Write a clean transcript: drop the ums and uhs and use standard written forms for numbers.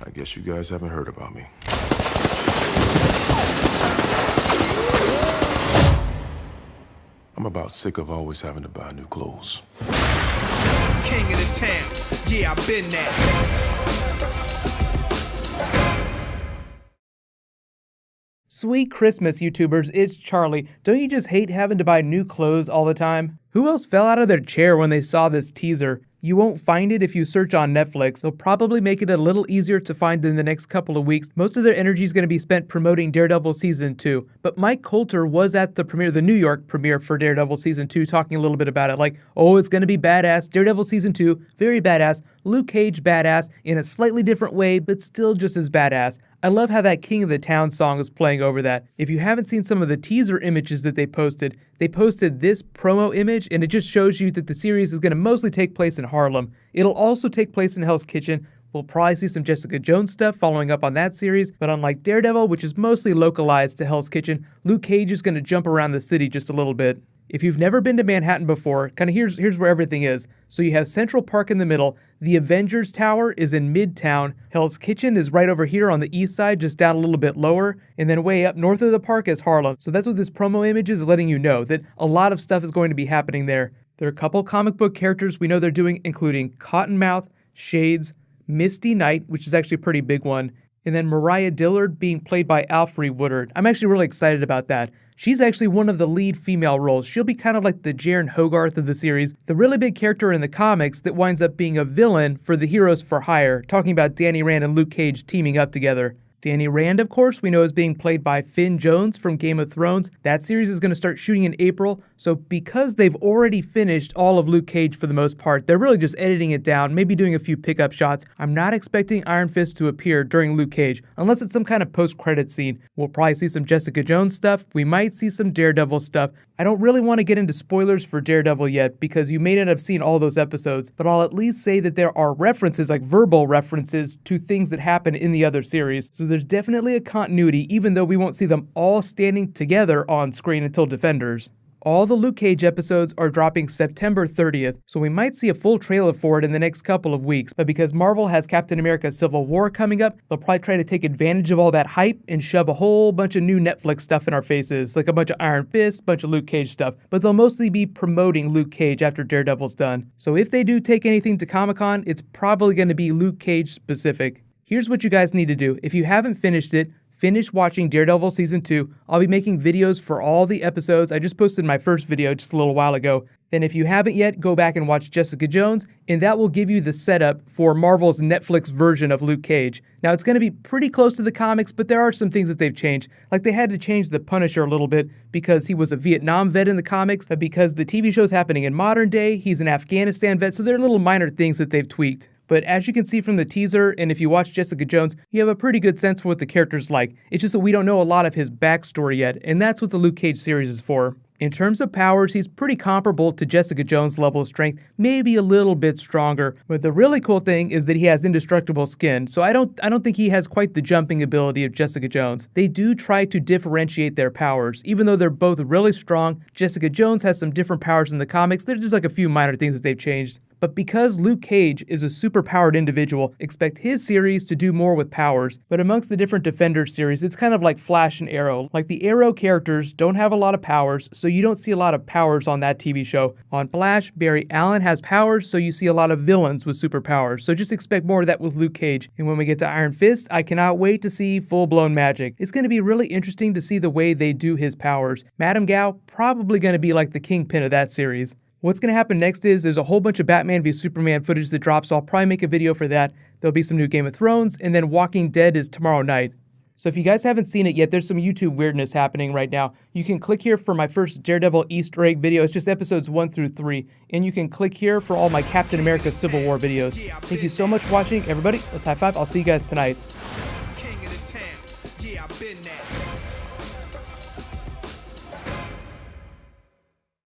I guess you guys haven't heard about me. I'm about sick of always having to buy new clothes. King of the town, yeah, I've been there. Sweet Christmas, YouTubers, it's Charlie. Don't you just hate having to buy new clothes all the time? Who else fell out of their chair when they saw this teaser? You won't find it if you search on Netflix. They'll probably make it a little easier to find in the next couple of weeks. Most of their energy is going to be spent promoting Daredevil Season 2. But Mike Colter was at the premiere, the New York premiere for Daredevil Season 2, talking a little bit about it. Like, oh, it's going to be badass. Daredevil Season 2, very badass. Luke Cage, badass, in a slightly different way, but still just as badass. I love how that King of the Town song is playing over that. If you haven't seen some of the teaser images that they posted this promo image, and it just shows you that the series is going to mostly take place in Harlem. It'll also take place in Hell's Kitchen. We'll probably see some Jessica Jones stuff following up on that series, but unlike Daredevil, which is mostly localized to Hell's Kitchen, Luke Cage is going to jump around the city just a little bit. If you've never been to Manhattan before, kind of here's where everything is. So you have Central Park in the middle, the Avengers Tower is in Midtown, Hell's Kitchen is right over here on the east side, just down a little bit lower, and then way up north of the park is Harlem. So that's what this promo image is letting you know, that a lot of stuff is going to be happening there. There are a couple comic book characters we know they're doing, including Cottonmouth, Shades, Misty Knight, which is actually a pretty big one, and then Mariah Dillard being played by Alfre Woodard. I'm actually really excited about that. She's actually one of the lead female roles. She'll be kind of like the Jaren Hogarth of the series, the really big character in the comics that winds up being a villain for the Heroes for Hire, talking about Danny Rand and Luke Cage teaming up together. Danny Rand, of course, we know is being played by Finn Jones from Game of Thrones. That series is going to start shooting in April, so because they've already finished all of Luke Cage for the most part, they're really just editing it down, maybe doing a few pickup shots. I'm not expecting Iron Fist to appear during Luke Cage, unless it's some kind of post-credit scene. We'll probably see some Jessica Jones stuff, we might see some Daredevil stuff. I don't really want to get into spoilers for Daredevil yet, because you may not have seen all those episodes, but I'll at least say that there are references, like verbal references, to things that happen in the other series. So there's definitely a continuity, even though we won't see them all standing together on screen until Defenders. All the Luke Cage episodes are dropping September 30th, so we might see a full trailer for it in the next couple of weeks, but because Marvel has Captain America Civil War coming up, they'll probably try to take advantage of all that hype and shove a whole bunch of new Netflix stuff in our faces, like a bunch of Iron Fist, a bunch of Luke Cage stuff, but they'll mostly be promoting Luke Cage after Daredevil's done. So if they do take anything to Comic-Con, it's probably going to be Luke Cage specific. Here's what you guys need to do. If you haven't finished it, finish watching Daredevil Season 2. I'll be making videos for all the episodes. I just posted my first video just a little while ago. Then if you haven't yet, go back and watch Jessica Jones, and that will give you the setup for Marvel's Netflix version of Luke Cage. Now, it's going to be pretty close to the comics, but there are some things that they've changed. Like they had to change the Punisher a little bit because he was a Vietnam vet in the comics, but because the TV show's happening in modern day, he's an Afghanistan vet, so there are little minor things that they've tweaked. But as you can see from the teaser, and if you watch Jessica Jones, you have a pretty good sense for what the character's like. It's just that we don't know a lot of his backstory yet, and that's what the Luke Cage series is for. In terms of powers, he's pretty comparable to Jessica Jones' level of strength, maybe a little bit stronger. But the really cool thing is that he has indestructible skin, so I don't think he has quite the jumping ability of Jessica Jones. They do try to differentiate their powers. Even though they're both really strong, Jessica Jones has some different powers in the comics. There's just like a few minor things that they've changed. But because Luke Cage is a superpowered individual, expect his series to do more with powers. But amongst the different Defenders series, it's kind of like Flash and Arrow. Like the Arrow characters don't have a lot of powers, so you don't see a lot of powers on that TV show. On Flash, Barry Allen has powers, so you see a lot of villains with superpowers. So just expect more of that with Luke Cage. And when we get to Iron Fist, I cannot wait to see full-blown magic. It's going to be really interesting to see the way they do his powers. Madame Gao, probably going to be like the kingpin of that series. What's going to happen next is there's a whole bunch of Batman v Superman footage that drops, so I'll probably make a video for that. There'll be some new Game of Thrones, and then Walking Dead is tomorrow night. So if you guys haven't seen it yet, there's some YouTube weirdness happening right now. You can click here for my first Daredevil Easter egg video. It's just episodes 1 through 3. And you can click here for all my Captain America Civil War videos. Thank you so much for watching, everybody. Let's high five. I'll see you guys tonight.